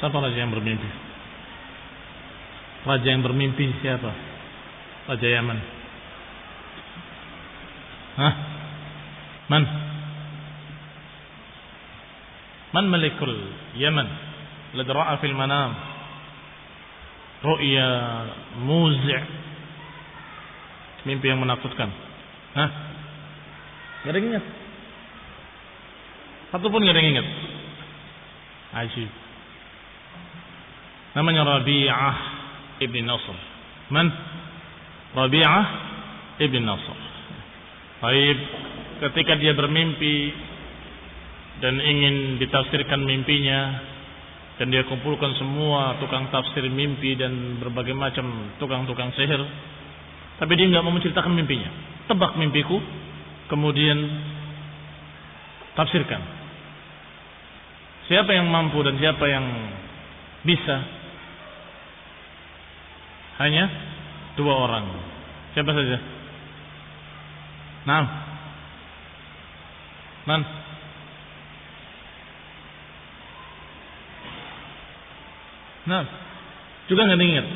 Siapa raja yang bermimpi? Raja yang bermimpi siapa? Raja Yaman. Hah? Man malikul Yaman alladhi ra'a fil manam ru'ya muzi', mimpi yang menakutkan. Hah? Gak ada yang ingat? Satu pun gak ada yang ingat. Ajib. Namanya Rabi'ah ibn Nasr. Man? Rabi'ah ibn Nasr. Baik, ketika dia bermimpi dan ingin ditafsirkan mimpinya, dan dia kumpulkan semua tukang tafsir mimpi dan berbagai macam tukang-tukang sihir, tapi dia nggak mau menceritakan mimpinya. Tebak mimpiku, kemudian tafsirkan. Siapa yang mampu dan siapa yang bisa? Hanya 2 orang. Siapa saja? Naam. Man? Naam. Juga nggak ingat?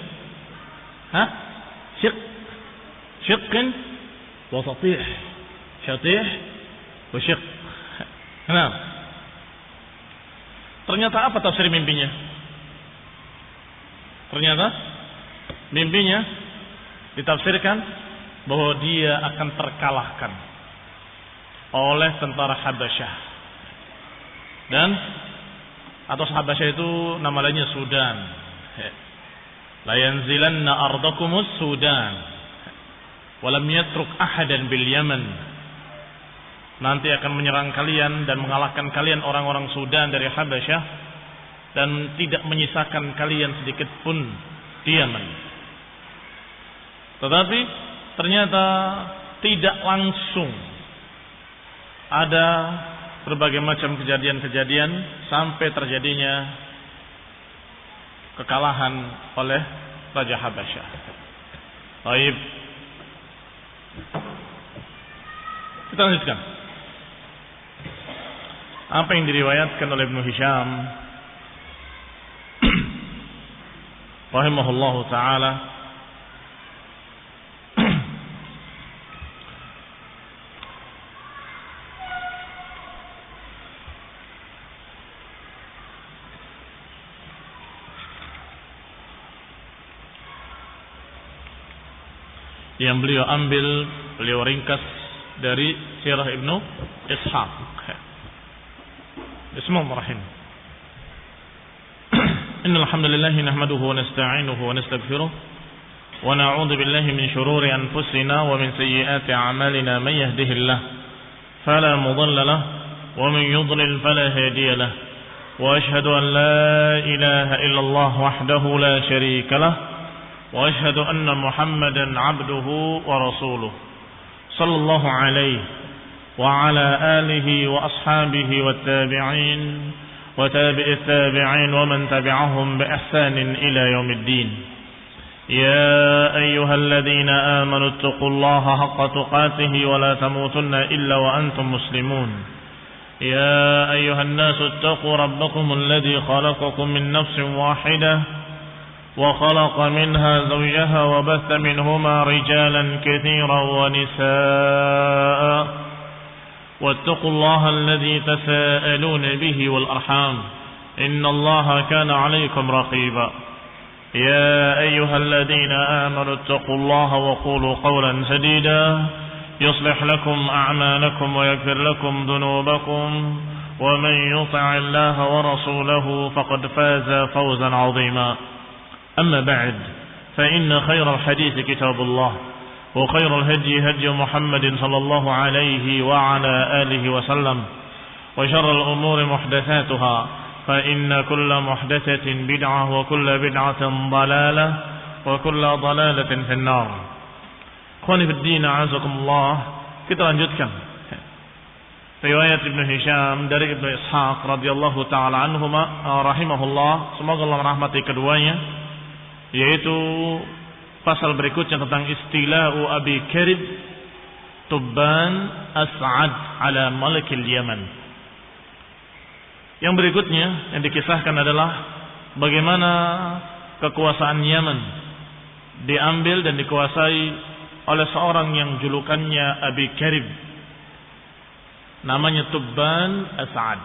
Hah? Syiqqin wa satih. Syatih wa syiq. Naam. Ternyata apa tafsir mimpinya? Ternyata mimpinya ditafsirkan bahwa dia akan terkalahkan oleh tentara Habasyah. Dan atau Habasyah itu nama lainnya Sudan. La yanzilanna ardakumus Sudan wa lam yatruk ahadan bil Yaman. Nanti akan menyerang kalian dan mengalahkan kalian orang-orang Sudan dari Habasyah, dan tidak menyisakan kalian sedikit pun di Yaman. Tetapi ternyata tidak langsung ada berbagai macam kejadian-kejadian sampai terjadinya kekalahan oleh Raja Habasyah. Baik, kita lanjutkan. Apa yang diriwayatkan oleh Ibnu Hisham rahimahullahu ta'ala yang beliau ringkas dari sirah Ibnu Ishaq. Bismillahirrahmanirrahim. Innal hamdalillah nahmaduhu wa nasta'inuhu wa nastaghfiruh wa na'udzu billahi min shururi anfusina wa min sayyiati a'malina may yahdihillahu fala mudilla lahu wa man yudlil fala hadiya lahu wa ashhadu an la ilaha illallah wahdahu la sharika lahu wa ashhadu anna Muhammadan 'abduhu wa rasuluh sallallahu alaihi wa ala alihi wa ashabihi wat tabi'in wa tabi'it tabi'in wa man tabi'ahum bi ihsanin ila yaumiddin. Ya ayyuhalladzina amanu taqullaha haqqa tuqatih wa la tamutunna illa wa antum muslimun. Ya ayyuhan nasu taqu rabbakum alladzi khalaqakum min nafsin wahidah wa khalaqa minha zawjaha wa batha minhuma rijalan katsiran wa nisaa'a. واتقوا الله الذي تساءلون به والأرحام إن الله كان عليكم رقيبا. يا أيها الذين آمنوا اتقوا الله وقولوا قولا سديدا يصلح لكم أعمالكم ويغفر لكم ذنوبكم ومن يطع الله ورسوله فقد فاز فوزا عظيما. أما بعد فإن خير الحديث كتاب الله وخير الهدي هدي محمد صلى الله عليه وعلى آله وسلم وشر الأمور محدثاتها فإن كل محدثة بدعة وكل بدعة ضلالة وكل ضلالة في النار. Ikhwani fi din, a'azakumullah. Kita lanjutkan riwayat Ibnu Hisham dari Ibnu Ishaq radhiyallahu taala anhuma rahimahullah, semoga Allah merahmati keduanya, yaitu pasal berikutnya tentang istila'u Abi Karib Tubban As'ad ala Malikil Yaman. Yang berikutnya yang dikisahkan adalah bagaimana kekuasaan Yaman diambil dan dikuasai oleh seorang yang julukannya Abi Karib, namanya Tubban As'ad.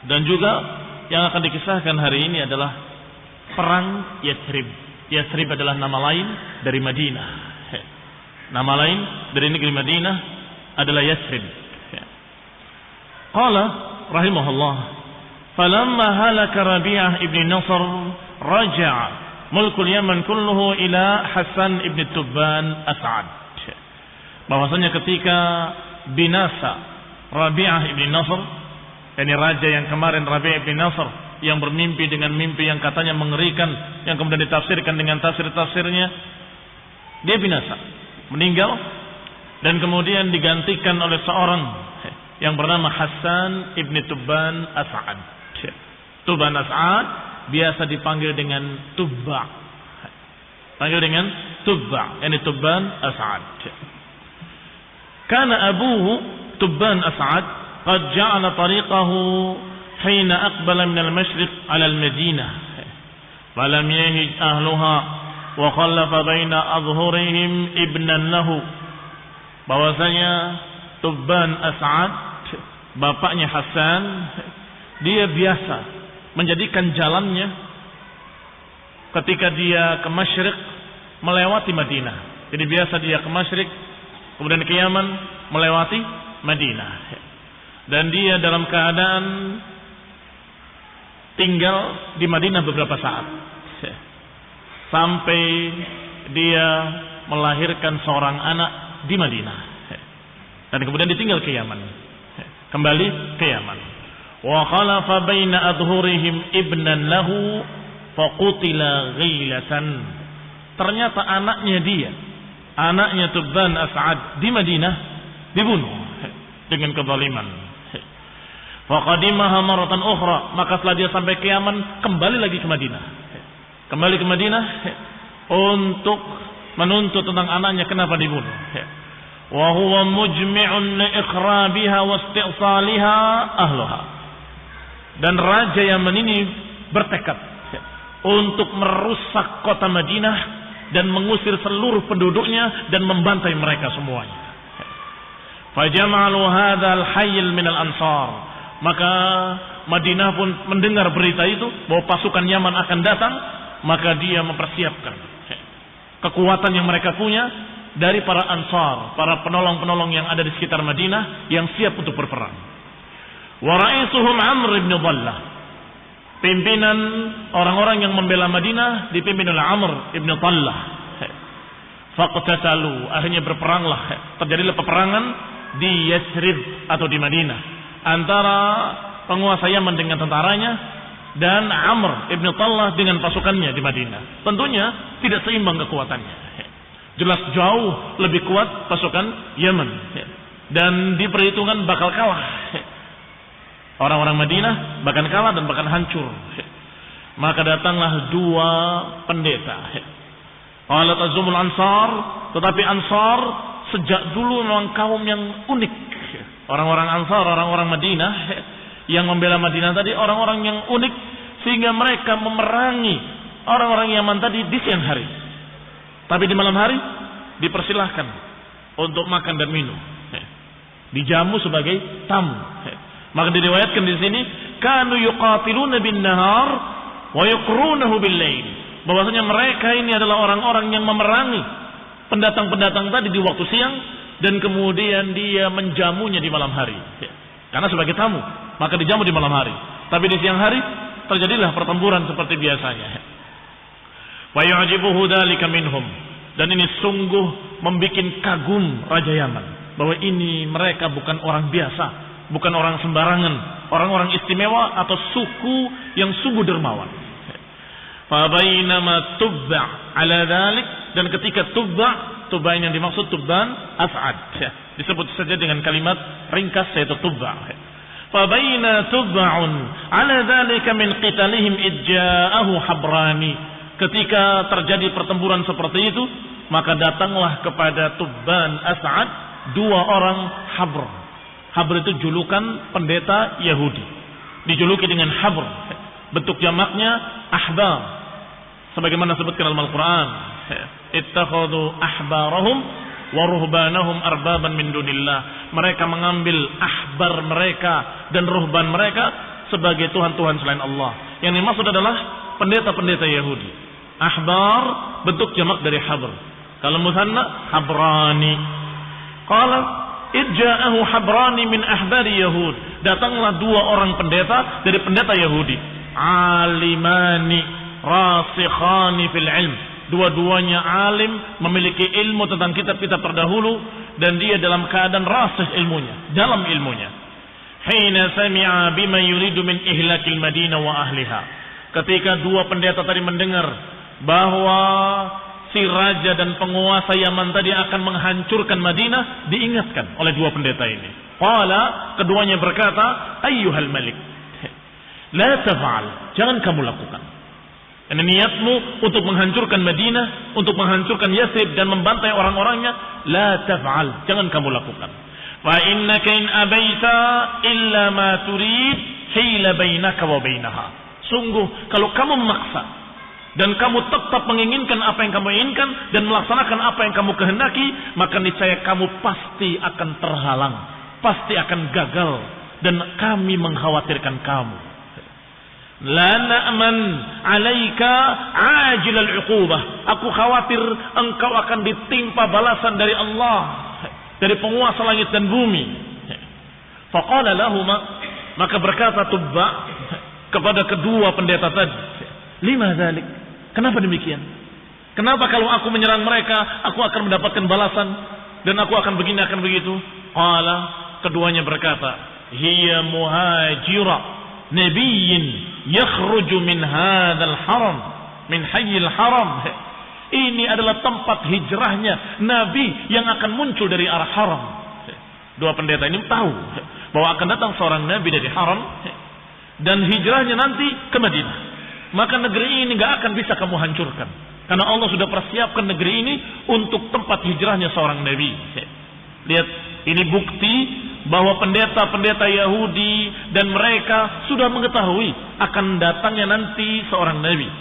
Dan juga yang akan dikisahkan hari ini adalah perang Yathrib. Yathrib adalah nama lain dari Madinah. Nama lain dari negeri Madinah adalah Yathrib. Qala rahimahullah, falamma halaka Rabi'ah ibn Nasr raja'a mulkul Yaman kulluhu ila Hasan ibn Tubban As'ad. Bahwasanya ketika binasa Rabi'ah ibn Nasr, ini raja yang kemarin Rabi'ah ibn Nasr yang bermimpi dengan mimpi yang katanya mengerikan, yang kemudian ditafsirkan dengan tafsir-tafsirnya, dia binasa, meninggal, dan kemudian digantikan oleh seorang yang bernama Hasan ibn Tubban As'ad. Tubban As'ad biasa dipanggil dengan Tubba. Panggil dengan Tubba, ini Tubban As'ad. Karena abuhu Tubban As'ad qad ja'ala tariqahu hina aqbala min al-mashriq 'ala al-Madinah. Falam yahij ahluha wa khallafa baina adhhurihim ibnan lahu. Bahwasanya Tubban As'ad, bapaknya Hasan, dia biasa menjadikan jalannya ketika dia ke Masyriq melewati Madinah. Jadi biasa dia ke Masyriq, kemudian ke Yaman melewati Madinah. Dan dia dalam keadaan tinggal di Madinah beberapa saat, sampai dia melahirkan seorang anak di Madinah. Dan kemudian ditinggal ke Yaman, kembali ke Yaman. Wa khalafa baina adhurihim ibnan lahu faqutila ghilatan. Ternyata anaknya Tubban As'ad di Madinah dibunuh dengan kezaliman. Faqadimaha maratan ukhra, maka setelah dia sampai ke Yaman kembali lagi ke Madinah. Kembali ke Madinah untuk menuntut tentang anaknya kenapa dibunuh. Wa huwa mujmi'un li ikhrabiha wa isti'saliha ahluha. Dan raja Yaman ini bertekad untuk merusak kota Madinah dan mengusir seluruh penduduknya dan membantai mereka semuanya. Fajama'alu hadzal hayy min al-ansar. Maka Madinah pun mendengar berita itu bahwa pasukan Yaman akan datang, maka dia mempersiapkan kekuatan yang mereka punya dari para Ansar, para penolong-penolong yang ada di sekitar Madinah yang siap untuk berperang. Wa ra'isuhum Amr ibn Dhallah. Pimpinan orang-orang yang membela Madinah dipimpin oleh Amr ibn Dhallah. Faqtatalu, akhirnya berperanglah. Terjadilah peperangan di Yathrib atau di Madinah antara penguasa Yaman dengan tentaranya dan Amr ibn Dhallah dengan pasukannya di Madinah. Tentunya tidak seimbang kekuatannya. Jelas jauh lebih kuat pasukan Yaman, dan diperhitungkan bakal kalah. Orang-orang Madinah bahkan kalah dan bahkan hancur. Maka datanglah dua pendeta. Qalat azumul Ansar, tetapi Ansar sejak dulu memang kaum yang unik. Orang-orang Ansar, orang-orang Madinah yang membela Madinah tadi, orang-orang yang unik sehingga mereka memerangi orang-orang Yaman tadi di siang hari. Tapi di malam hari dipersilahkan untuk makan dan minum, dijamu sebagai tamu. Maka diriwayatkan di sini, kanu yuqatiluna bin nahar wa yuqrunahu bil lail. Bahwasanya mereka ini adalah orang-orang yang memerangi pendatang-pendatang tadi di waktu siang dan kemudian dia menjamunya di malam hari. Karena sebagai tamu, maka dijamu di malam hari. Tapi di siang hari terjadilah pertempuran seperti biasanya. Wa yu'jibuhu dzalika minhum, dan ini sungguh membuat kagum Raja Yaman bahwa ini mereka bukan orang biasa, bukan orang sembarangan, orang-orang istimewa atau suku yang sungguh dermawan. Fa bainama Tubba ala dzalik, dan ketika Tubba yang dimaksud Tubban As'ad, disebut saja dengan kalimat ringkas yaitu Tubba. Fa baina Tubba'un ala dzalika min qitalihim idja'ahu habrani. Ketika terjadi pertempuran seperti itu, maka datanglah kepada Tubban As'ad dua orang habr. Habr itu julukan pendeta Yahudi. Dijuluki dengan habr. Bentuk jamaknya ahbar. Sebagaimana disebutkan dalam Al-Quran. Ittakhadhu ahbarahum wa ruhbanahum arbaban min dunillah. Mereka mengambil ahbar mereka dan ruhban mereka sebagai Tuhan-Tuhan selain Allah. Yang dimaksud adalah pendeta-pendeta Yahudi. Ahbar bentuk jamak dari habr. Kalau musanna habrani. Qala idja'ahu habrani min ahbari Yahud. Datanglah dua orang pendeta dari pendeta Yahudi. Alimani rasikhani fil ilm. Dua-duanya alim, memiliki ilmu tentang kitab-kitab terdahulu, dan dia dalam keadaan rasih ilmunya, dalam ilmunya. Hina sami'a bima yuridu min ihlakil Madinah wa ahliha. Ketika dua pendeta tadi mendengar bahwa si raja dan penguasa Yaman tadi akan menghancurkan Madinah, diingatkan oleh dua pendeta ini. Qala, keduanya berkata, ayyuhal malik, la taf'al, jangan kamu lakukan. Karena niatmu untuk menghancurkan Madinah, untuk menghancurkan Yathrib dan membantai orang-orangnya, la taf'al, jangan kamu lakukan. Fa innaka in abaita illa ma turid hila bainaka wa bainaha. Sungguh kalau kamu memaksa dan kamu tetap menginginkan apa yang kamu inginkan dan melaksanakan apa yang kamu kehendaki, maka niscaya kamu pasti akan terhalang, pasti akan gagal, dan kami mengkhawatirkan kamu. La na'man 'alaika 'ajilal 'uqubah. Aku khawatir engkau akan ditimpa balasan dari Allah, dari penguasa langit dan bumi. Faqala lahuma, maka berkata Tubba kepada kedua pendeta tadi, lima dzalik? Kenapa demikian? Kenapa kalau aku menyerang mereka, aku akan mendapatkan balasan dan aku akan begini, akan begitu? Qala, keduanya berkata, hiya muhajira nabiyyin yakhruju min hadzal haram, min hayyil haram. Ini adalah tempat hijrahnya Nabi yang akan muncul dari arah haram. Dua pendeta ini tahu bahwa akan datang seorang Nabi dari haram dan hijrahnya nanti ke Madinah. Maka negeri ini gak akan bisa kamu hancurkan, karena Allah sudah persiapkan negeri ini untuk tempat hijrahnya seorang Nabi. Lihat, ini bukti bahwa pendeta-pendeta Yahudi dan mereka sudah mengetahui akan datangnya nanti seorang Nabi,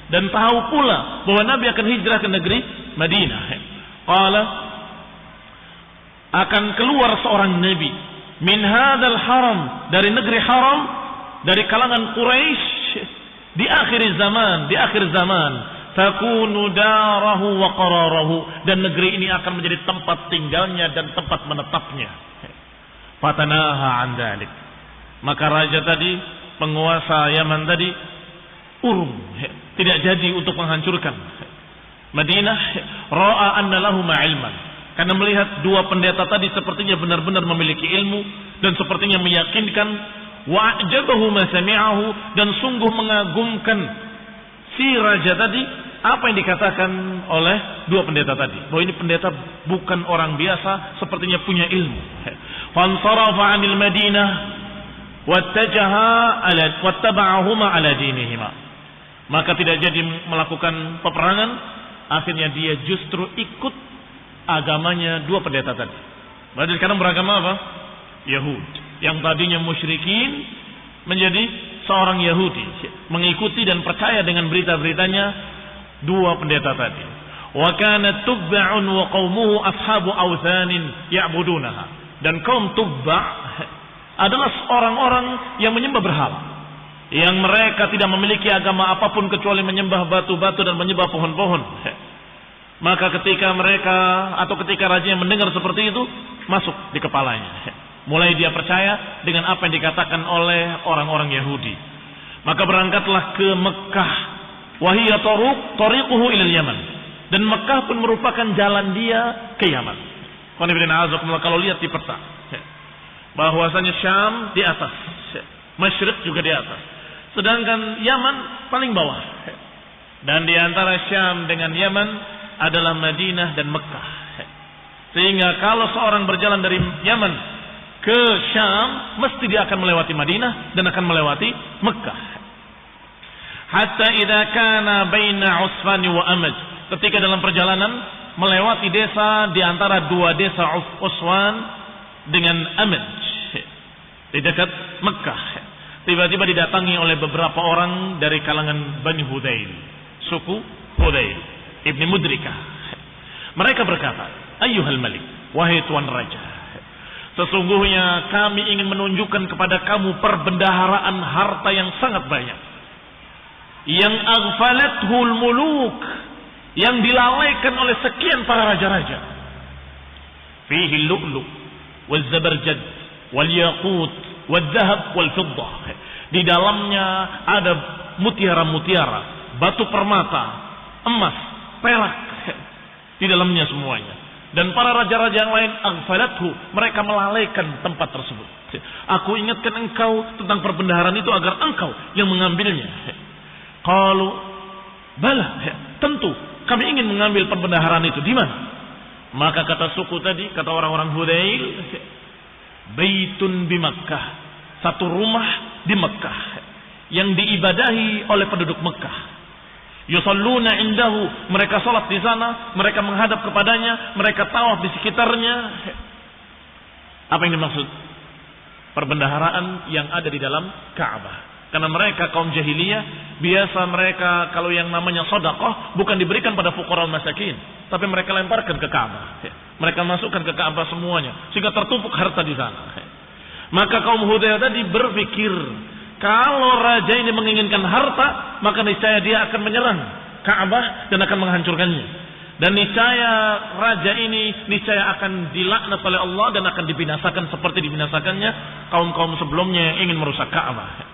dan tahu pula bahwa Nabi akan hijrah ke negeri Madinah. Qala, akan keluar seorang Nabi min hadzal haram, dari negeri haram, dari kalangan Quraisy, di akhir zaman takunu darahu wa qararahu, dan negeri ini akan menjadi tempat tinggalnya dan tempat menetapnya. Fatanaha an dzalik, maka raja tadi, penguasa Yaman tadi urung, tidak jadi untuk menghancurkan Madinah. Ra'a anna lahum ilman, karena melihat dua pendeta tadi sepertinya benar-benar memiliki ilmu dan sepertinya meyakinkan. Wa ajabahu ma sami'ahu, dan sungguh mengagumkan si raja tadi apa yang dikatakan oleh dua pendeta tadi, bahwa ini pendeta bukan orang biasa, sepertinya punya ilmu. Fansarafa 'anil Madinah wattajaha ala wattaba'ahuma ala dinihima, maka tidak jadi melakukan peperangan, akhirnya dia justru ikut agamanya dua pendeta tadi. Berarti sekarang beragama apa? Yahudi. Yang tadinya musyrikin menjadi seorang Yahudi, mengikuti dan percaya dengan berita-beritanya dua pendeta tadi. Wa kana Tubba'un wa qaumuhu ashabu awthanin ya'budunaha, dan kaum Tubba' adalah orang-orang yang menyembah berhala, yang mereka tidak memiliki agama apapun kecuali menyembah batu-batu dan menyembah pohon-pohon. Maka ketika mereka atau ketika raja yang mendengar seperti itu, masuk di kepalanya, mulai dia percaya dengan apa yang dikatakan oleh orang-orang Yahudi. Maka berangkatlah ke Mekah. Wahiyya tariquhu ila Yaman, dan Mekah pun merupakan jalan dia ke Yaman. Kalau lihat di peta, bahwasanya Syam di atas, Masyriq juga di atas, sedangkan Yaman paling bawah. Dan di antara Syam dengan Yaman adalah Madinah dan Mekah. Sehingga kalau seorang berjalan dari Yaman ke Syam, mesti dia akan melewati Madinah dan akan melewati Mekah. Hatta idza kana baina Usfan wa Amaj, ketika dalam perjalanan melewati desa di antara dua desa Usfan dengan Amaj. di dekat Mekah. Tiba-tiba didatangi oleh beberapa orang dari kalangan Bani Hudayl, suku Hudayl Ibni Mudrikah. Mereka berkata, ayyuhal malik, wahai tuan raja, sesungguhnya kami ingin menunjukkan kepada kamu perbendaharaan harta yang sangat banyak, yang aghfalathul muluk, yang dilalaikan oleh sekian para raja-raja. Fihi lu'lu' wal zabarjad wal yaqut wal dhahab wal fiddah. Di dalamnya ada mutiara-mutiara, batu permata, emas, perak, di dalamnya semuanya. Dan para raja-raja yang lain aghfalathu, mereka melalaikan tempat tersebut. Aku ingatkan engkau tentang perbendaharaan itu agar engkau yang mengambilnya. Qalu bala, tentu kami ingin mengambil perbendaharaan itu. Di mana? Maka kata suku tadi, kata orang-orang Hudayl, baitun bi Makkah, satu rumah di Mekah yang diibadahi oleh penduduk Mekah. Yusalluna indahu, mereka salat di sana, mereka menghadap kepadanya, mereka tawaf di sekitarnya. Apa yang dimaksud? Perbendaharaan yang ada di dalam Ka'bah. Karena mereka kaum jahiliyah, biasa mereka kalau yang namanya sedekah bukan diberikan pada fuqara masakin, tapi mereka lemparkan ke Ka'bah. Mereka masukkan ke Ka'bah semuanya, sehingga tertumpuk harta di sana. Maka kaum Hudayl tadi berpikir, kalau raja ini menginginkan harta, maka niscaya dia akan menyerang Ka'bah dan akan menghancurkannya. Dan niscaya raja ini niscaya akan dilaknat oleh Allah dan akan dibinasakan seperti dibinasakannya kaum-kaum sebelumnya yang ingin merusak Ka'bah.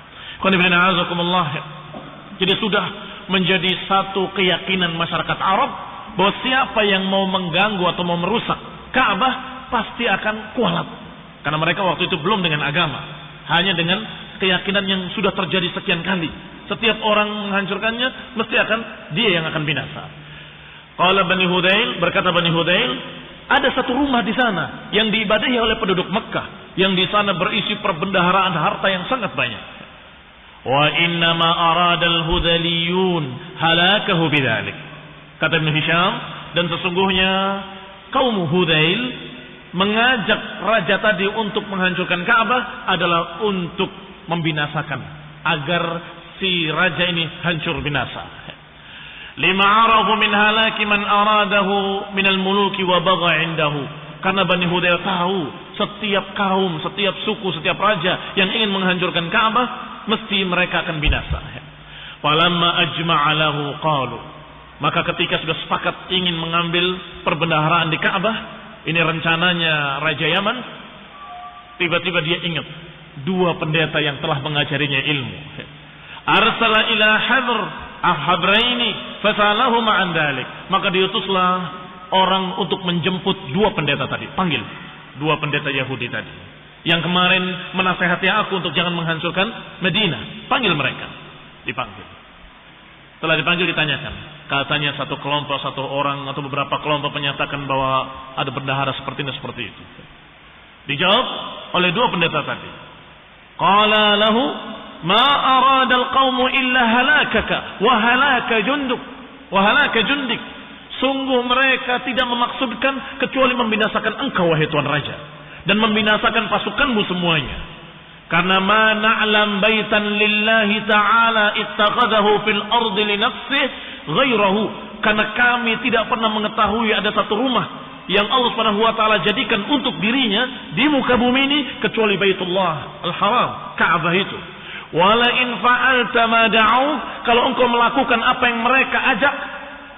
Jadi sudah menjadi satu keyakinan masyarakat Arab bahwa siapa yang mau mengganggu atau mau merusak Ka'bah pasti akan kualat. Karena mereka waktu itu belum dengan agama, hanya dengan keyakinan yang sudah terjadi sekian kali. Setiap orang menghancurkannya mesti akan dia yang akan binasa. Qala Bani Hudayl, berkata Bani Hudayl, ada satu rumah di sana yang diibadahi oleh penduduk Mekah, yang di sana berisi perbendaharaan harta yang sangat banyak. Wa innama aradal hudaliyun halakahu bidzalik. Kata Ibn Hisham, dan sesungguhnya kaum Hudayl mengajak raja tadi untuk menghancurkan Ka'bah adalah untuk membinasakan, agar si raja ini hancur binasa. Lima arafu min halaki man aradahu minal muluki wa bagha indahu. Karena Bani Hudayl tahu setiap kaum, setiap suku, setiap raja yang ingin menghancurkan Ka'bah mesti mereka akan binasa. Falamma ajma'a lahu qalu, maka ketika sudah sepakat ingin mengambil perbendaharaan di Ka'bah, ini rencananya Raja Yaman, tiba-tiba dia ingat dua pendeta yang telah mengajarinya ilmu. Arsala ila Hadr Habraini fasalahu ma'an dalik, maka diutuslah orang untuk menjemput dua pendeta tadi. Panggil dua pendeta Yahudi tadi yang kemarin menasehati aku untuk jangan menghancurkan Madinah. Panggil mereka. Dipanggil. Setelah dipanggil ditanyakan. Katanya satu kelompok, satu orang atau beberapa kelompok menyatakan bahwa ada bendahara seperti ini, seperti itu. Dijawab oleh dua pendeta tadi. Qala lahu ma arada al-qawmu illa halakaka wa halaka junduk wa halaka jundik. Sungguh mereka tidak memaksudkan kecuali membinasakan engkau wahai tuan raja, dan membinasakan pasukanmu semuanya. Karena ma na'lam baitan lillahi ta'ala ittakhadahu fil ardi li nafsihi ghairahu. Karena kami tidak pernah mengetahui ada satu rumah yang Allah Subhanahu wa taala jadikan untuk dirinya di muka bumi ini kecuali Baitullah Al-Haram, Ka'bah itu. Wala in fa'alta ma da'u, kalau engkau melakukan apa yang mereka ajak,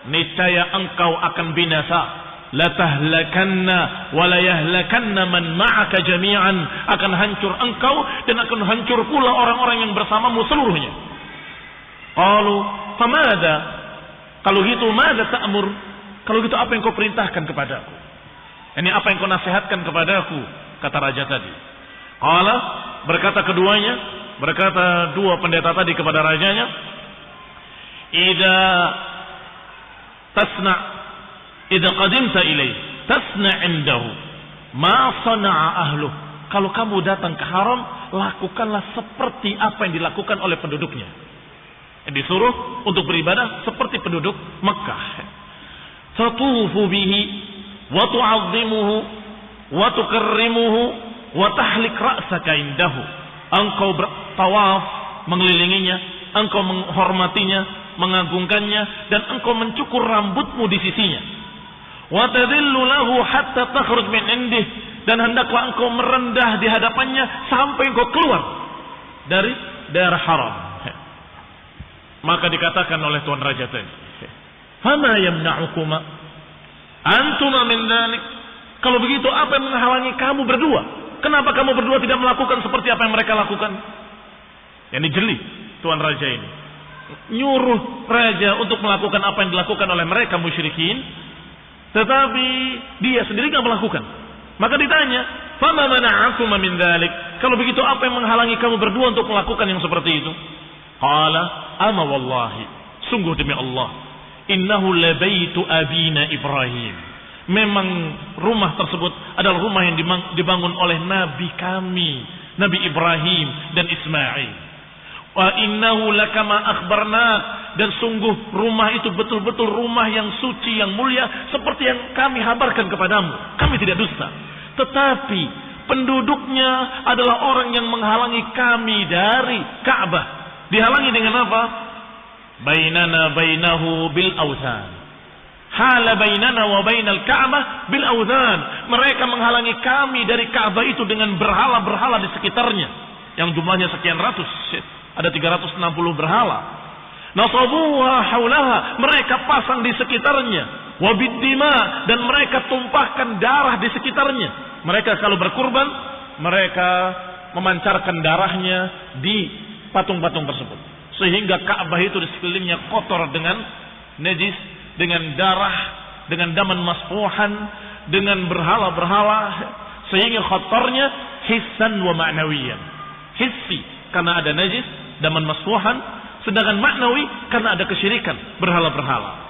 niscaya engkau akan binasa. La tahlakanna wa la yahlakanna man ma'aka jami'an, akan hancur engkau dan akan hancur pula orang-orang yang bersamamu seluruhnya. Qalu famada, kalau gitu mada ta'mur, kalau gitu apa yang kau perintahkan kepadaku? Ini apa yang kau nasihatkan kepadaku? Kata raja tadi. Qala, berkata keduanya, berkata dua pendeta tadi kepada rajanya, idza tasna idza qadimta ilaih tasna indahu ma sana'a ahluh. Kalau kamu datang ke haram, lakukanlah seperti apa yang dilakukan oleh penduduknya. Disuruh untuk beribadah seperti penduduk Mekah. Tatufu bihi wa tu'azzimuhu wa tukarrimuhu wa tahlik ra'saka indahu. Engkau bertawaf mengelilinginya, engkau menghormatinya, mengagungkannya, dan engkau mencukur rambutmu di sisinya. Wa tadillu lahu hatta takhruj min indih, dan hendaklah engkau merendah di hadapannya sampai engkau keluar dari daerah haram. Maka dikatakan oleh Tuan Raja tadi, "Fama yamna'ukuma antuma min dzalik?" Kalau begitu apa yang menghalangi kamu berdua? Kenapa kamu berdua tidak melakukan seperti apa yang mereka lakukan? Yang dijeli Tuan Raja ini nyuruh raja untuk melakukan apa yang dilakukan oleh mereka musyrikin, tetapi dia sendiri tidak melakukan. Maka ditanya, "Fama mana'akuma min dzalik?" Kalau begitu apa yang menghalangi kamu berdua untuk melakukan yang seperti itu? Qala, "Ama wallahi, sungguh demi Allah, innahu labaitu abina Ibrahim." Memang rumah tersebut adalah rumah yang dibangun oleh nabi kami, Nabi Ibrahim dan Ismail. Wa innahu lakama akhbarna, dan sungguh rumah itu betul-betul rumah yang suci, yang mulia, seperti yang kami habarkan kepadamu. Kami tidak dusta. Tetapi penduduknya adalah orang yang menghalangi kami dari Ka'bah. Dihalangi dengan apa? Bainana bainahu bil authan. Hala bainana wa bainal Ka'bah bil authan. Mereka menghalangi kami dari Ka'bah itu dengan berhala-berhala di sekitarnya, yang jumlahnya sekian ratus. Ada 360 berhala. Nasabuha haulaha, mereka pasang di sekitarnya. Wabiddima, dan mereka tumpahkan darah di sekitarnya. Mereka kalau berkurban, mereka memancarkan darahnya di patung-patung tersebut, sehingga Ka'bah itu di sekelilingnya kotor dengan najis, dengan darah, dengan daman masfuhan, dengan berhala-berhala, sehingga kotornya hissan wa ma'nawiyan. Hissi karena ada najis, daman masfuhan, sedangkan maknawi karena ada kesyirikan, berhala-berhala.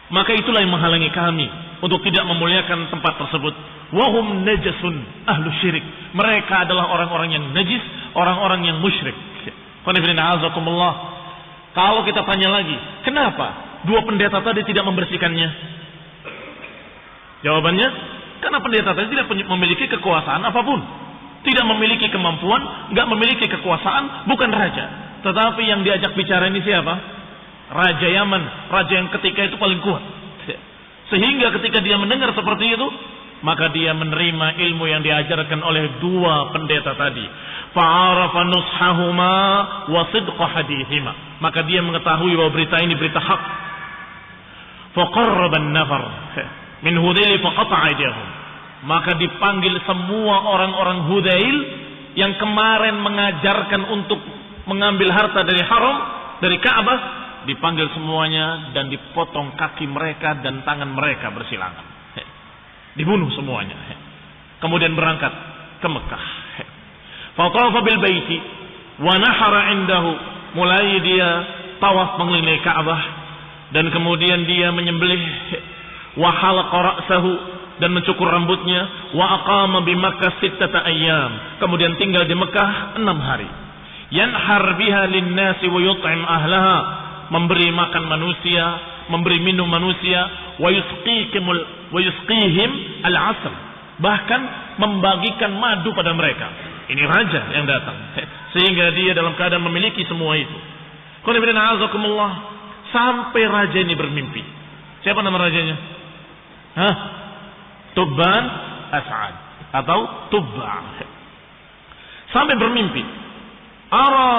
Maka itulah yang menghalangi kami untuk tidak memuliakan tempat tersebut. Wahum najasun ahlu syirik. Mereka adalah orang-orang yang najis, orang-orang yang musyrik. Kalau kita tanya lagi, kenapa dua pendeta tadi tidak membersihkannya? Jawabannya, karena pendeta tadi tidak memiliki kekuasaan apapun, tidak memiliki kemampuan, nggak memiliki kekuasaan, bukan raja. Tetapi yang diajak bicara ini siapa? Raja Yaman, raja yang ketika itu paling kuat. Sehingga ketika dia mendengar seperti itu, maka dia menerima ilmu yang diajarkan oleh dua pendeta tadi. Fa'arafa nushahuma wa sidqa hadithima. Maka dia mengetahui bahwa berita ini berita hak. Faqarraba an-nafar min Hudayl faqata'a aydiyahum. Maka dipanggil semua orang-orang Hudayl yang kemarin mengajarkan untuk mengambil harta dari haram, dari Ka'bah, dipanggil semuanya dan dipotong kaki mereka dan tangan mereka bersilangan. Dibunuh semuanya. Kemudian berangkat ke Mekah. Fatafa bil baiti wa nahara indahu. Mulai dia tawaf mengelilingi Ka'bah, dan kemudian dia menyembelih, wa halaqa ra'sahu, dan mencukur rambutnya, wa aqama bi Makkah 6 ayyam. Kemudian tinggal di Mekah 6 hari. Yanhar biha lin-nasi wa yut'im ahlaha, memberi makan manusia, memberi minum manusia, wa yusqihim al-'asr, bahkan membagikan madu pada mereka. Ini raja yang datang, sehingga dia dalam keadaan memiliki semua itu. Sampai raja ini bermimpi. Siapa nama rajanya? Tubban As'ad atau Tubba. Sampai bermimpi, ara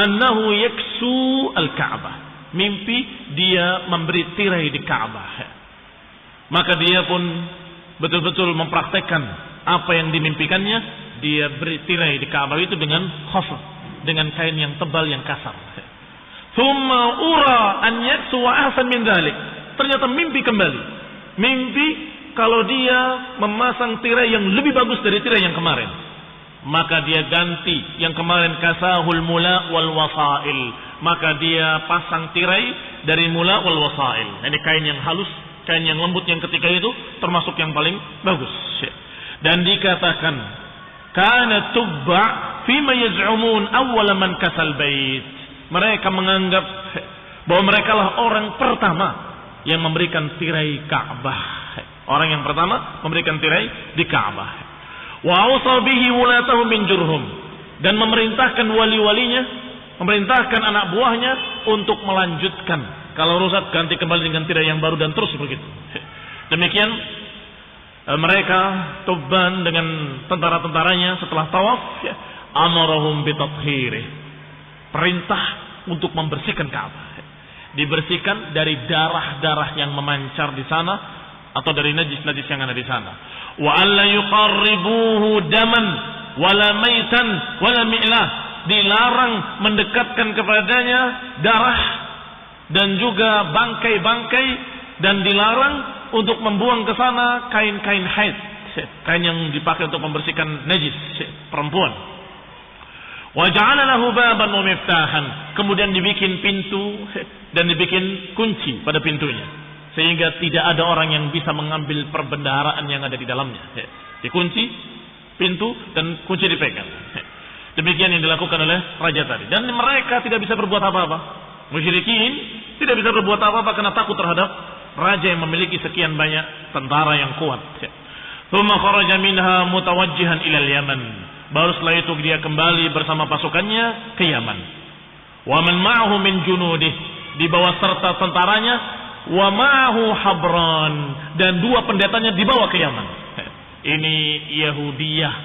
annahu yaksu al-Ka'bah. Mimpi dia memberi tirai di Ka'bah. Maka dia pun betul-betul mempraktekkan apa yang dimimpikannya. Dia beri tirai di Ka'bah itu dengan khafaf, dengan kain yang tebal yang kasar. Thumma ura an yaksu wa ahsan min dzalik. Ternyata mimpi kembali. Mimpi kalau dia memasang tirai yang lebih bagus dari tirai yang kemarin. Maka dia ganti yang kemarin kasahul mula wal wasail. Maka dia pasang tirai dari mula wal wasail. Ini kain yang halus, kain yang lembut yang ketika itu termasuk yang paling bagus. Dan dikatakan kana Tubba fima yaz'umun awwala man kasal bait. Mereka menganggap bahwa mereka lah orang pertama yang memberikan tirai Ka'bah. Orang yang pertama memberikan tirai di Ka'bah. Wa awsa bihi wulatahu min Jurhum, dan memerintahkan wali-walinya, memerintahkan anak buahnya untuk melanjutkan. Kalau rusak ganti kembali dengan tirai yang baru dan terus begitu. Demikian mereka Tubban dengan tentara-tentaranya setelah tawaf, amarahum bitathhirih, perintah untuk membersihkan Ka'bah, dibersihkan dari darah-darah yang memancar di sana atau dari najis-najis yang ada di sana. Wa alla yuqarribuhu daman wala maitan wala mi'lah, dilarang mendekatkan kepadanya darah dan juga bangkai-bangkai, dan dilarang untuk membuang ke sana kain-kain haid, kain yang dipakai untuk membersihkan najis perempuan. Wa ja'ala lahu baban wa miftahan, kemudian dibikin pintu dan dibikin kunci pada pintunya, sehingga tidak ada orang yang bisa mengambil perbendaharaan yang ada di dalamnya. Dikunci pintu dan kunci dipegang. Demikian yang dilakukan oleh raja tadi, dan mereka tidak bisa berbuat apa-apa. Musyrikin tidak bisa berbuat apa-apa karena takut terhadap raja yang memiliki sekian banyak tentara yang kuat. Tsumma kharaja minha mutawajjihan ila al-Yaman, baru setelah itu dia kembali bersama pasukannya ke Yaman. Wa man ma'ahu min junudih, dibawa serta tentaranya. Wa ma'ahu Habran, dan dua pendetanya dibawa ke Yaman. Ini Yahudiyah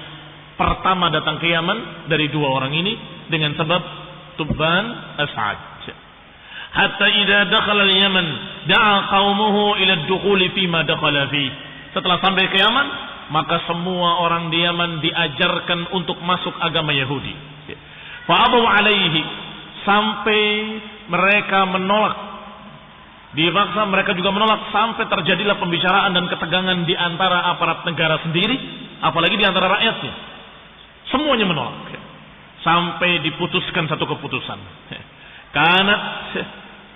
pertama datang ke Yaman dari dua orang ini dengan sebab Tubban As'ad. Hatta idza dakhala al-Yaman da'a qaumuhu ila ad-dukhuli fi ma dakhala fi. Setelah sampai ke Yaman, maka semua orang di Yaman diajarkan untuk masuk agama Yahudi. Fa abaw alaihi, sampai mereka menolak, dipaksa mereka juga menolak, sampai terjadilah pembicaraan dan ketegangan di antara aparat negara sendiri, apalagi di antara rakyatnya. Semuanya menolak, sampai diputuskan satu keputusan. Kanat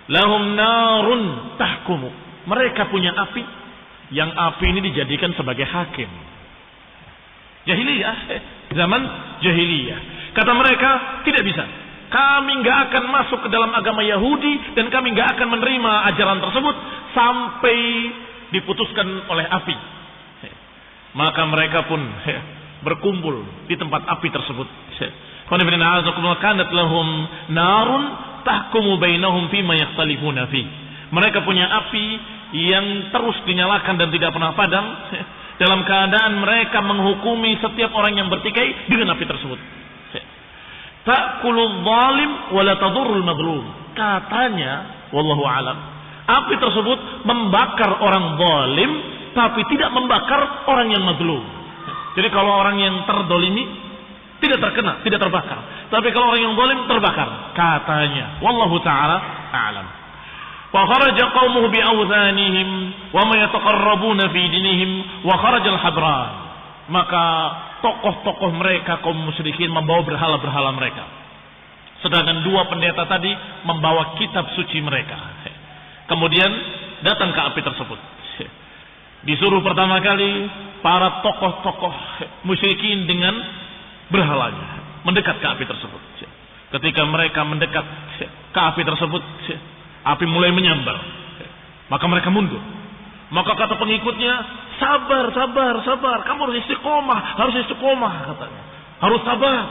lahum narun tahkumu, mereka punya api, yang api ini dijadikan sebagai hakim. Jahiliyah, zaman jahiliyah. Kata mereka, tidak bisa, kami nggak akan masuk ke dalam agama Yahudi, dan kami nggak akan menerima ajaran tersebut sampai diputuskan oleh api. Maka mereka pun berkumpul di tempat api tersebut. Kanat lahum narun tahkumu bainahum fima yakhtalifuna fi. Mereka punya api yang terus dinyalakan dan tidak pernah padam, dalam keadaan mereka menghukumi setiap orang yang bertikai dengan api tersebut. Ta'kulul zalim wa la tadurrul madlum. Katanya, wallahu alam, api tersebut membakar orang zalim tapi tidak membakar orang yang mazlum. Jadi kalau orang yang terdolimi tidak terkena, tidak terbakar. Tapi kalau orang yang zalim terbakar, katanya. Wallahu ta'ala a'lam. Wa kharaja qaumuhu bi awzanihim wa ma yataqarrabuna fi dinihim wa kharaja al-Habran. Maka tokoh-tokoh mereka kaum musyrikin membawa berhala-berhala mereka. Sedangkan dua pendeta tadi membawa kitab suci mereka. Kemudian datang ke api tersebut. Disuruh pertama kali para tokoh-tokoh musyrikin dengan berhalanya mendekat ke api tersebut. Ketika mereka mendekat ke api tersebut, api mulai menyambar. Maka mereka mundur. Maka kata pengikutnya, sabar, kamu harus istiqomah, katanya. Harus sabar.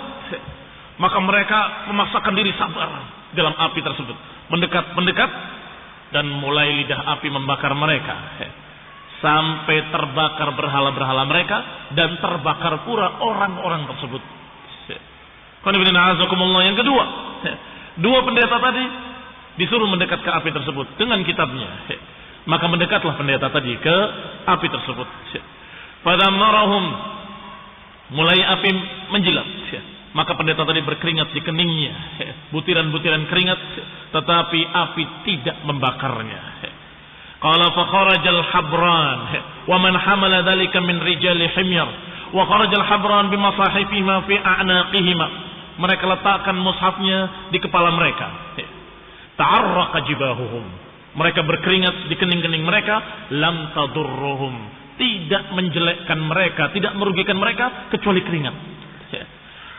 Maka mereka memaksakan diri sabar dalam api tersebut. Mendekat, dan mulai lidah api membakar mereka. Sampai terbakar berhala-berhala mereka, dan terbakar pula orang-orang tersebut. Yang kedua, dua pendeta tadi disuruh mendekat ke api tersebut dengan kitabnya. Maka mendekatlah pendeta tadi ke api tersebut. Pada marahum, mulai api menjilat. Maka pendeta tadi berkeringat di keningnya, butiran-butiran keringat, tetapi api tidak membakarnya. Qala fa kharajal Habran wa man hamala dhalika min rijali himyar wa kharajal Habran bi masahifihima fi a'naqihima. Mereka letakkan mushafnya di kepala mereka. Ta'arraqa jibahuhum, mereka berkeringat di kening-kening mereka. Lam tadurruhum, tidak menjelekkan mereka, tidak merugikan mereka kecuali keringat.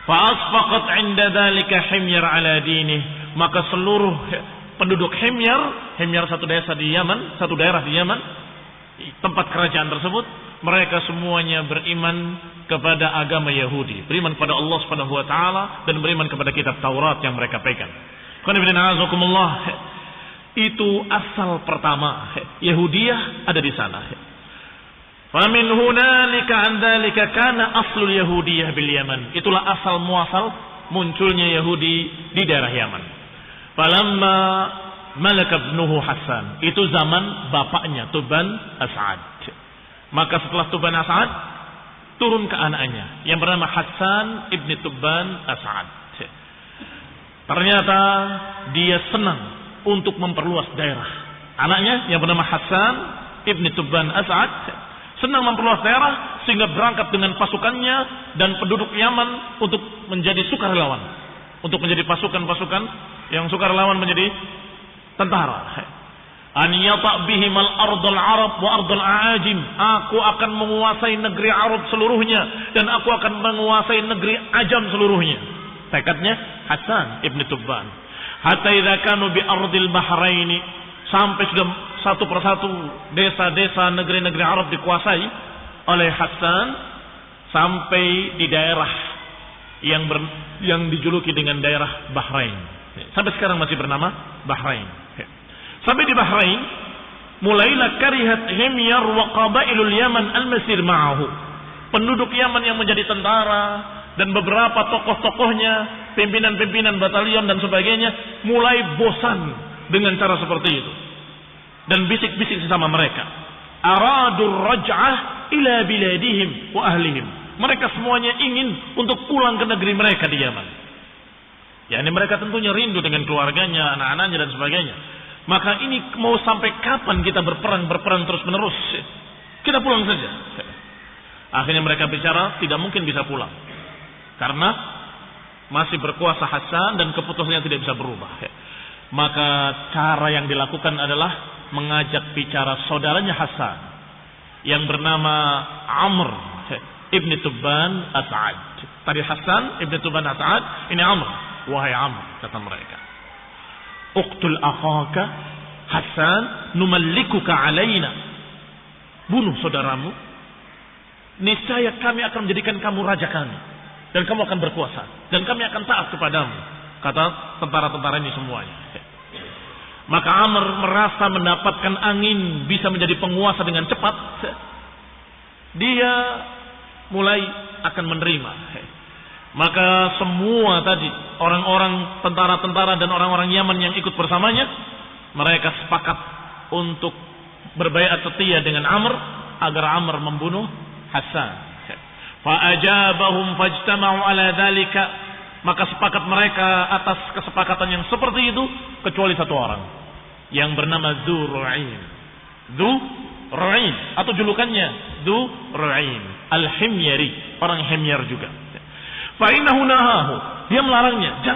Fa asfaqat 'inda dhalika himyar ala dinih, maka seluruh penduduk Himyar satu desa di Yaman, satu daerah di Yaman, tempat kerajaan tersebut, mereka semuanya beriman kepada agama Yahudi, beriman kepada Allah Subhanahu wa taala dan beriman kepada kitab Taurat yang mereka pegang. Itu asal pertama. Yahudiyah ada di sana. Famin hunalika an dzalika kana aslul yahudiyah bil Yaman. Itulah asal muasal munculnya Yahudi di daerah Yaman. Falamma malaka ibnuhu Hasan, itu zaman bapaknya Tuban As'ad. Maka setelah Tuban As'ad turun ke anaknya yang bernama Hasan ibni Tuban As'ad. Ternyata dia senang untuk memperluas daerah. Anaknya yang bernama Hasan ibni Tuban As'ad senang memperluas daerah sehingga berangkat dengan pasukannya dan penduduk Yaman untuk menjadi sukarelawan, untuk menjadi pasukan-pasukan yang sukarelawan menjadi tentara. An yata' bihim al-ardul arab wa ardul aajim. Aku akan menguasai negeri Arab seluruhnya dan aku akan menguasai negeri Ajam seluruhnya. Tekadnya Hasan ibn Tubban. Hatta idza kanu bi ardil bahraini, sampai sudah satu persatu desa-desa negeri-negeri Arab dikuasai oleh Hasan sampai di daerah yang dijuluki dengan daerah Bahrain. Sampai sekarang masih bernama Bahrain. Sampai di Bahrain, mulailah karihat himyar wa qabailul Yaman al-masir ma'ahu. Penduduk Yaman yang menjadi tentara dan beberapa tokoh-tokohnya, pimpinan-pimpinan batalion dan sebagainya, mulai bosan dengan cara seperti itu. Dan bisik-bisik sesama mereka. Aradur raj'ah ila biladihim wa ahlihim. Mereka semuanya ingin untuk pulang ke negeri mereka di Yaman. Ya, ini mereka tentunya rindu dengan keluarganya, anak-anaknya dan sebagainya. Maka ini mau sampai kapan kita berperang terus menerus? Kita pulang saja. Akhirnya mereka bicara, tidak mungkin bisa pulang. Karena masih berkuasa Hasan dan keputusannya tidak bisa berubah. Maka cara yang dilakukan adalah mengajak bicara saudaranya Hasan yang bernama Amr ibn Tubban As'ad. Tadi Hasan ibn Tubban As'ad, ini Amr. Wahai Amr, kata mereka, uqtul akhaka Hasan numallikuka alaina. Bunuh saudaramu, niscaya kami akan menjadikan kamu raja kami dan kamu akan berkuasa dan kami akan taat kepadamu, kata tentara-tentara ini semuanya. Maka Amr merasa mendapatkan angin, bisa menjadi penguasa dengan cepat. Dia mulai akan menerima. Maka semua tadi orang-orang tentara-tentara dan orang-orang Yaman yang ikut bersamanya, mereka sepakat untuk berbaiat setia dengan Amr agar Amr membunuh Hasan. Fa'ajabahum fajtama'u ala dzalika. Maka sepakat mereka atas kesepakatan yang seperti itu kecuali satu orang yang bernama Dzur'ain. Dzur'ain atau julukannya Dzur'ain Al-Himyari, orang Himyar juga. Fa innahu nahahu, dia melarangnya,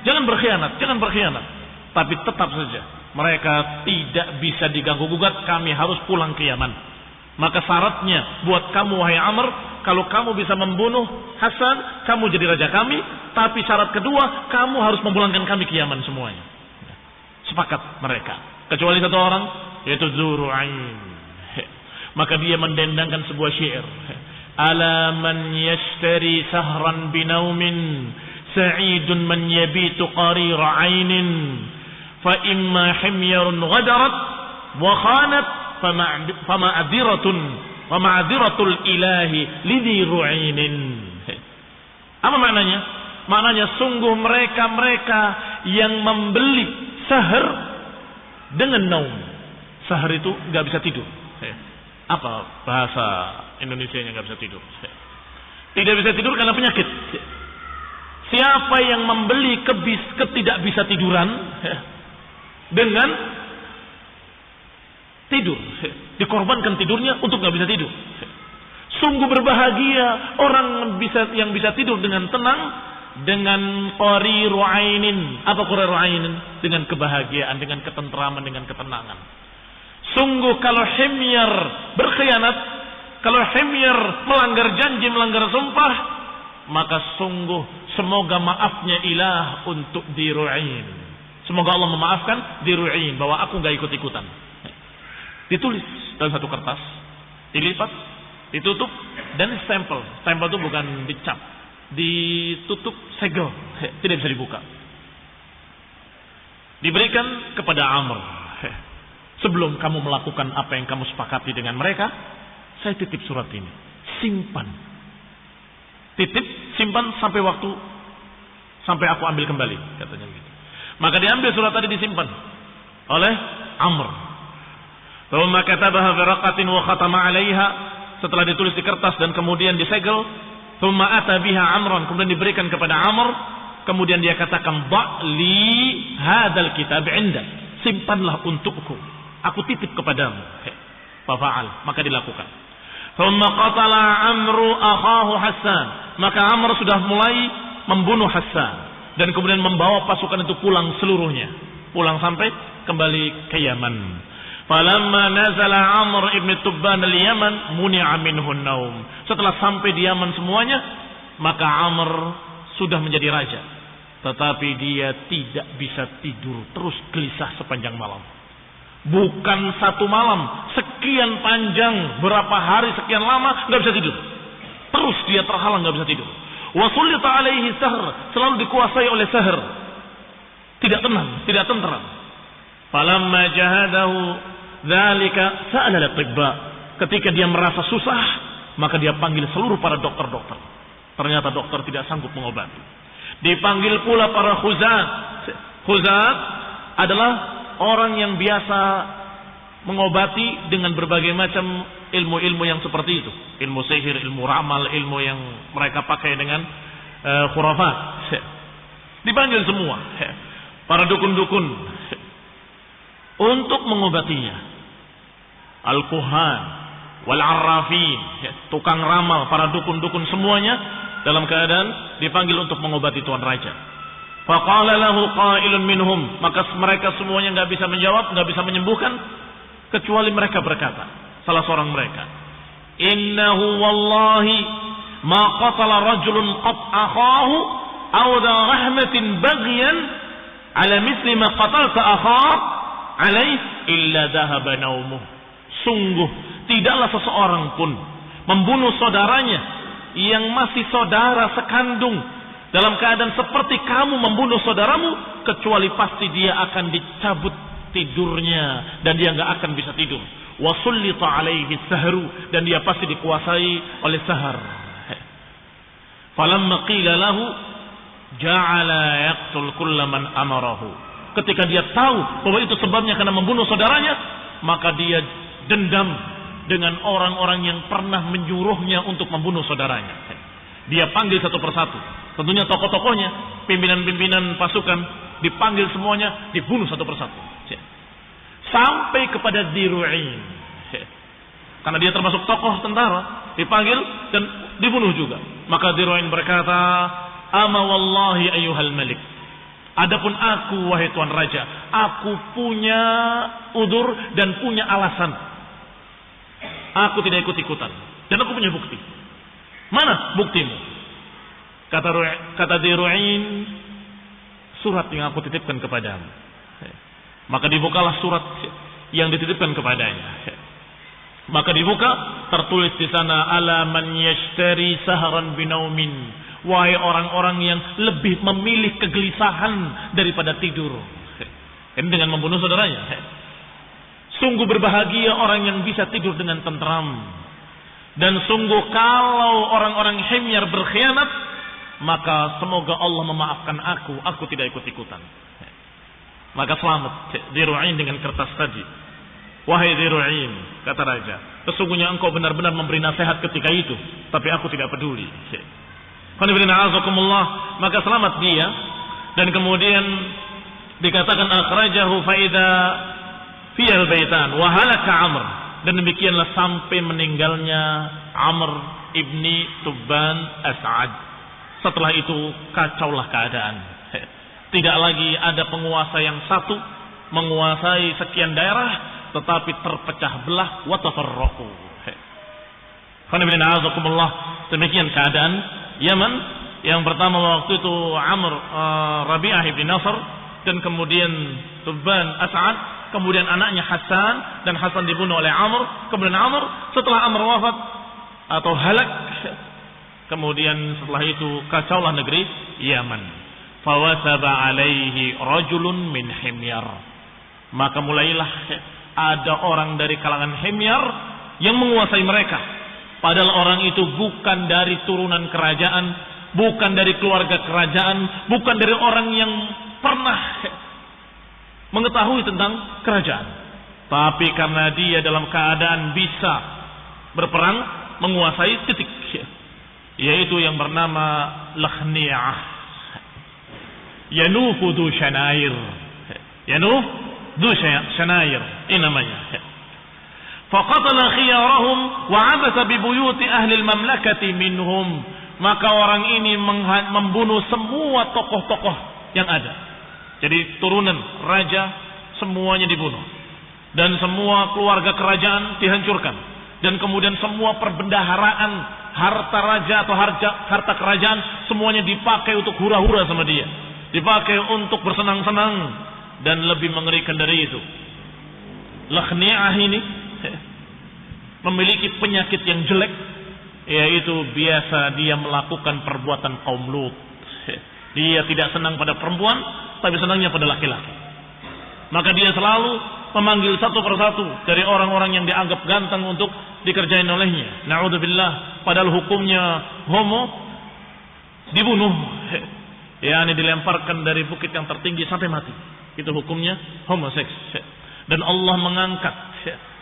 jangan berkhianat. Tapi tetap saja mereka tidak bisa diganggu gugat, kami harus pulang ke Yaman. Maka syaratnya buat kamu wahai Amr, kalau kamu bisa membunuh Hasan, kamu jadi raja kami. Tapi syarat kedua, kamu harus memulangkan kami ke Yaman semuanya. Sepakat mereka, kecuali satu orang, yaitu Dzur'ain. Maka dia mendendangkan sebuah syair. Ala man yashtari sahran binaumin, sa'idun man yabitu qarira ainin, fa imma himyarun ghadarat wa khanat fama'adiratul ilahi lidhi ru'inin. Apa maknanya? Maknanya sungguh mereka yang membeli sahar dengan naum. Sahar itu gak bisa tidur. Apa bahasa Indonesia yang gak bisa tidur? Tidak bisa tidur karena penyakit. Siapa yang membeli ketidak bisa tiduran dengan tidur, dikorbankan tidurnya untuk gak bisa tidur. Sungguh berbahagia orang yang bisa tidur dengan tenang, dengan qariru ainin. Apa qariru ainin? Dengan kebahagiaan, dengan ketentraman, dengan ketenangan. Sungguh kalau himyar berkhianat, kalau himyar melanggar janji, melanggar sumpah, maka sungguh semoga maafnya ilah untuk Dzur'ain. Semoga Allah memaafkan Dzur'ain bahwa aku gak ikut-ikutan. Ditulis dalam satu kertas, dilipat, Ditutup dan stempel. Stempel itu bukan dicap, ditutup segel, tidak bisa dibuka. Diberikan kepada Amr. Sebelum kamu melakukan apa yang kamu sepakati dengan mereka, saya titip surat ini. Simpan. Titip, simpan sampai waktu, sampai aku ambil kembali, katanya begitu. Maka diambil surat tadi, disimpan oleh Amr. Thumma katabaha fi raqatin wa khatama 'alaiha. Setelah ditulis di kertas dan kemudian disegel, thumma ata biha Amran, kemudian diberikan kepada Amr, kemudian dia katakan, "Ba'li hadzal kitab 'indak." Simpanlah untukku. Aku titip kepadamu. Fa'al, maka dilakukan. Thumma qatala Amru akhahu Hassan. Maka Amr sudah mulai membunuh Hassan dan kemudian membawa pasukan itu pulang seluruhnya. Pulang sampai kembali ke Yaman. Falamma nazala Amr ibn Tubban al-Yaman muni'a minhu an-naum. Setelah sampai di Yaman semuanya, maka Amr sudah menjadi raja. Tetapi dia tidak bisa tidur, terus gelisah sepanjang malam. Bukan satu malam, sekian panjang, berapa hari, sekian lama, nggak bisa tidur. Terus dia terhalang, nggak bisa tidur. Wasulita alaihi sahr, selalu dikuasai oleh sahr. Tidak tenang, tidak tentram. Falamma jahadahu dzalika sa'ala al-tibba. Ketika dia merasa susah, maka dia panggil seluruh para dokter-dokter. Ternyata dokter tidak sanggup mengobati. Dipanggil pula para khuzat. Khuzat adalah orang yang biasa mengobati dengan berbagai macam ilmu-ilmu yang seperti itu. Ilmu sihir, ilmu ramal, ilmu yang mereka pakai dengan khurafat. Dipanggil semua para dukun-dukun untuk mengobatinya. Al-kuhan wal-arrafin, tukang ramal, para dukun-dukun semuanya dalam keadaan dipanggil untuk mengobati tuan raja. Faqala lahu qailun minhum, maka mereka semuanya enggak bisa menjawab, enggak bisa menyembuhkan, kecuali mereka berkata, salah seorang mereka, innahu wallahi ma qatala rajulun qat akhahu aw dha rahmatin baghyan ala misli ma qatalta akhak alaih illa dhahaba naumuh. Sungguh tidaklah seseorang pun membunuh saudaranya yang masih saudara sekandung dalam keadaan seperti kamu membunuh saudaramu, kecuali pasti dia akan dicabut tidurnya dan dia nggak akan bisa tidur. Wasullita alaihi sahru, dan dia pasti dikuasai oleh sahar. Falamma qila lahu ja'ala yaqtul kullaman amarahu. Ketika dia tahu bahwa itu sebabnya karena membunuh saudaranya, maka dia dendam dengan orang-orang yang pernah menyuruhnya untuk membunuh saudaranya. Dia panggil satu persatu. Tentunya tokoh-tokohnya, pimpinan-pimpinan pasukan dipanggil semuanya, dibunuh satu persatu. Sampai kepada Diru'in. Karena dia termasuk tokoh tentara, dipanggil dan dibunuh juga. Maka Diru'in berkata, "Ama wallahi ayyuhal malik. Adapun aku, wahai tuan raja, aku punya udur dan punya alasan. Aku tidak ikut-ikutan dan aku punya bukti." Mana buktimu? Kata Diru'in, surat yang aku titipkan kepadamu. Maka dibukalah surat yang dititipkan kepadanya. Maka dibuka, tertulis di sana, ala man yashtari sahran binaumin. Wahai orang-orang yang lebih memilih kegelisahan daripada tidur. Ini dengan membunuh saudaranya. Sungguh berbahagia orang yang bisa tidur dengan tentram. Dan sungguh kalau orang-orang himyar berkhianat, maka semoga Allah memaafkan aku tidak ikut-ikutan. Maka selamat Diru'in dengan kertas tadi. Wahai Diru'in, kata raja, sesungguhnya engkau benar-benar memberi nasihat ketika itu, tapi aku tidak peduli. Maka selamat dia, dan kemudian dikatakan akhrajahu faida fiyal baitan wa halaka Amr, dan demikianlah sampai meninggalnya Amr ibni Tubban As'ad. Setelah itu kacaulah keadaan. Tidak lagi ada penguasa yang satu menguasai sekian daerah, tetapi terpecah belah wa tafarraqu. Demikian keadaan Yaman. Yang pertama waktu itu Amr Rabi'ah bin Nasr, dan kemudian Tubban As'ad, kemudian anaknya Hassan, dan Hassan dibunuh oleh Amr. Kemudian Amr, setelah Amr wafat, atau halak. Kemudian setelah itu kacaulah negeri Yaman. Fawasaba alaihi rajulun min Himyar. Maka mulailah ada orang dari kalangan Himyar yang menguasai mereka. Padahal orang itu bukan dari turunan kerajaan, bukan dari keluarga kerajaan, bukan dari orang yang pernah mengetahui tentang kerajaan. Tapi karena dia dalam keadaan bisa berperang, menguasai titik, yaitu yang bernama Lakhni'ah. Yanufu du Shanair. Yanuf du Shanair. Ini namanya. Faqatala khiyarahum wa 'abasa bi buyuti ahli al-mamlakati minhum. Maka orang ini membunuh semua tokoh-tokoh yang ada. Jadi turunan raja semuanya dibunuh. Dan semua keluarga kerajaan dihancurkan. Dan kemudian semua perbendaharaan, harta raja atau harta kerajaan semuanya dipakai untuk hura-hura sama dia. Dipakai untuk bersenang-senang. Dan lebih mengerikan dari itu, Lakhni'ah ini memiliki penyakit yang jelek, yaitu biasa dia melakukan perbuatan kaum Lut. Dia tidak senang pada perempuan, tapi senangnya pada laki-laki. Maka dia selalu memanggil satu persatu dari orang-orang yang dianggap ganteng untuk dikerjain olehnya. Na'udzubillah, padahal hukumnya homo dibunuh. Ini dilemparkan dari bukit yang tertinggi sampai mati. Itu hukumnya homoseks. Dan Allah mengangkat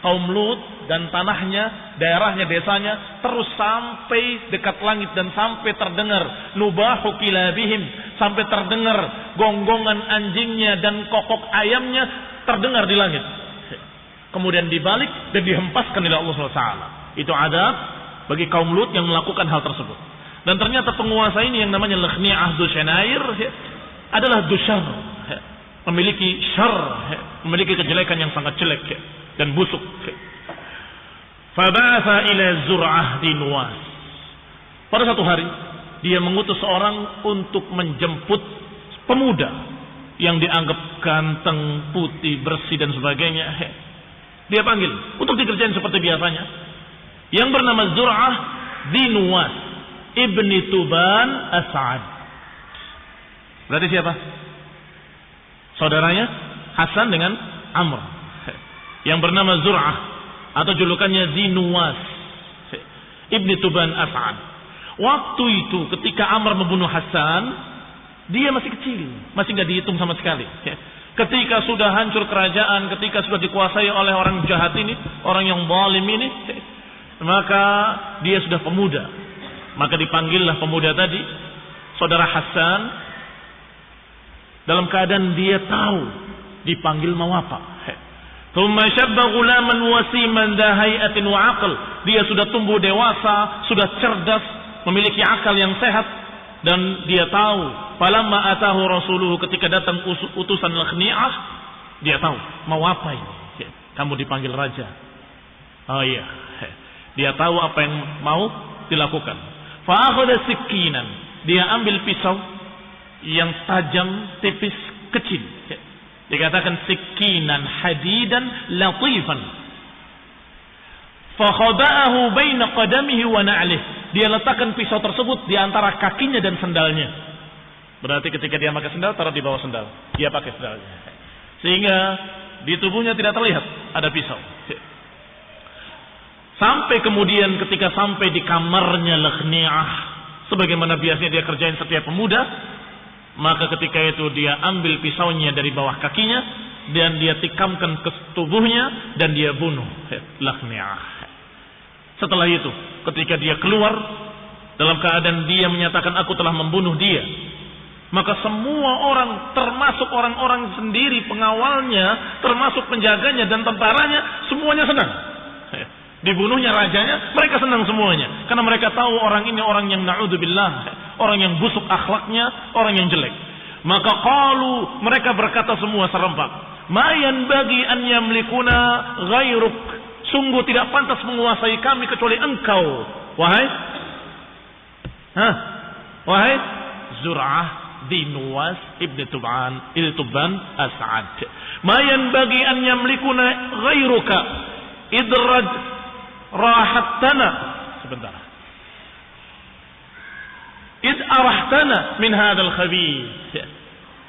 kaum Lut dan tanahnya, daerahnya, desanya terus sampai dekat langit dan sampai terdengar nubahu kilabihim, sampai terdengar gonggongan anjingnya dan kokok ayamnya terdengar di langit. Kemudian dibalik dan dihempaskan oleh Allah SWT. Itu adab bagi kaum Lut yang melakukan hal tersebut. Dan ternyata penguasa ini yang namanya Lakhni'ah Dushanair adalah dusyar, memiliki syar, memiliki kejelekan yang sangat jelek dan busuk. Faba'atha ila Zur'ah di Nuwas. Pada satu hari dia mengutus seorang untuk menjemput pemuda yang dianggap ganteng, putih, bersih dan sebagainya. Dia panggil untuk dikerjain seperti biasanya. Yang bernama Zur'ah di Nuwas ibni Tuban As'ad. Berarti siapa? Saudaranya Hasan dengan Amr, yang bernama Zur'ah atau julukannya Zinuwas ibni Tuban As'ad. Waktu itu ketika Amr membunuh Hasan, dia masih kecil, masih nggak dihitung sama sekali. Ketika sudah hancur kerajaan, ketika sudah dikuasai oleh orang jahat ini, orang yang zalim ini, maka dia sudah pemuda. Maka dipanggillah pemuda tadi, saudara Hasan, dalam keadaan dia tahu dipanggil mau apa. Thumma syabba ghulaman wasiman dha hayatin wa aql. Dia sudah tumbuh dewasa, sudah cerdas, memiliki akal yang sehat, dan dia tahu falamma atahu rasuluhu, ketika datang utusan Lakhni'ah, dia tahu mau apa ini. Kamu dipanggil raja. Oh iya. Dia tahu apa yang mau dilakukan. Fa akhadha sikinan. Dia ambil pisau yang tajam, tipis, kecil. Dikatakan sikinan hadidan latifan. Fa khada'ahu baina qadamihi wa na'lih. Dia letakkan pisau tersebut di antara kakinya dan sendalnya. Berarti ketika dia pakai sendal, taruh di bawah sendal. Dia pakai sendalnya. Sehingga di tubuhnya tidak terlihat ada pisau. Sampai kemudian ketika sampai di kamarnya Lakhni'ah, sebagaimana biasanya dia kerjain setiap pemuda, maka ketika itu dia ambil pisaunya dari bawah kakinya dan dia tikamkan ke tubuhnya dan dia bunuh Lakhni'ah. Setelah itu ketika dia keluar dalam keadaan dia menyatakan aku telah membunuh dia, maka semua orang, termasuk orang-orang sendiri pengawalnya, termasuk penjaganya dan tentaranya, semuanya senang. Dibunuhnya rajanya, mereka senang semuanya. Karena mereka tahu orang ini orang yang na'udzubillah, orang yang busuk akhlaknya, orang yang jelek. Maka qalu, mereka berkata semua serempak, ma yanbaghi an yamlikuna ghairuk. Sungguh tidak pantas menguasai kami kecuali engkau. Wahai Zur'ah bin Nuwas ibn Tuban As'ad. Ma yanbaghi an yamlikuna ghairuka idraj rahatana sebentar. Id arahtana min hadzal khabith.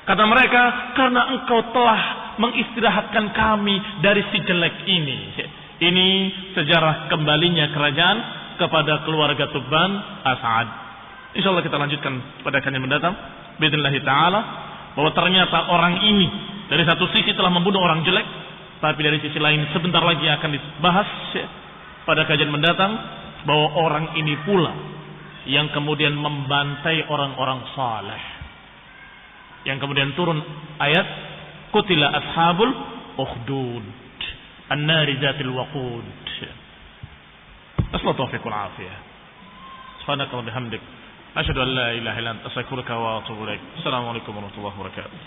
Kata mereka, karena engkau telah mengistirahatkan kami dari si jelek ini. Ini sejarah kembalinya kerajaan kepada keluarga Tubban As'ad. Insyaallah kita lanjutkan pada kajian mendatang. Bismillahirrahmanirrahim ta'ala. Bahwa ternyata orang ini dari satu sisi telah membunuh orang jelek, tapi dari sisi lain sebentar lagi akan dibahas pada kajian mendatang bahwa orang ini pula yang kemudian membantai orang-orang saleh. Yang kemudian turun ayat qutila ashabul ukhdud an-nari zatil waqud. Asma taufiq wal afiyah. Subhanaka wa bihamdik asyhadu an la ilaha illa anta astaghfiruka wa atubu ilaik. Assalamualaikum warahmatullahi wabarakatuh.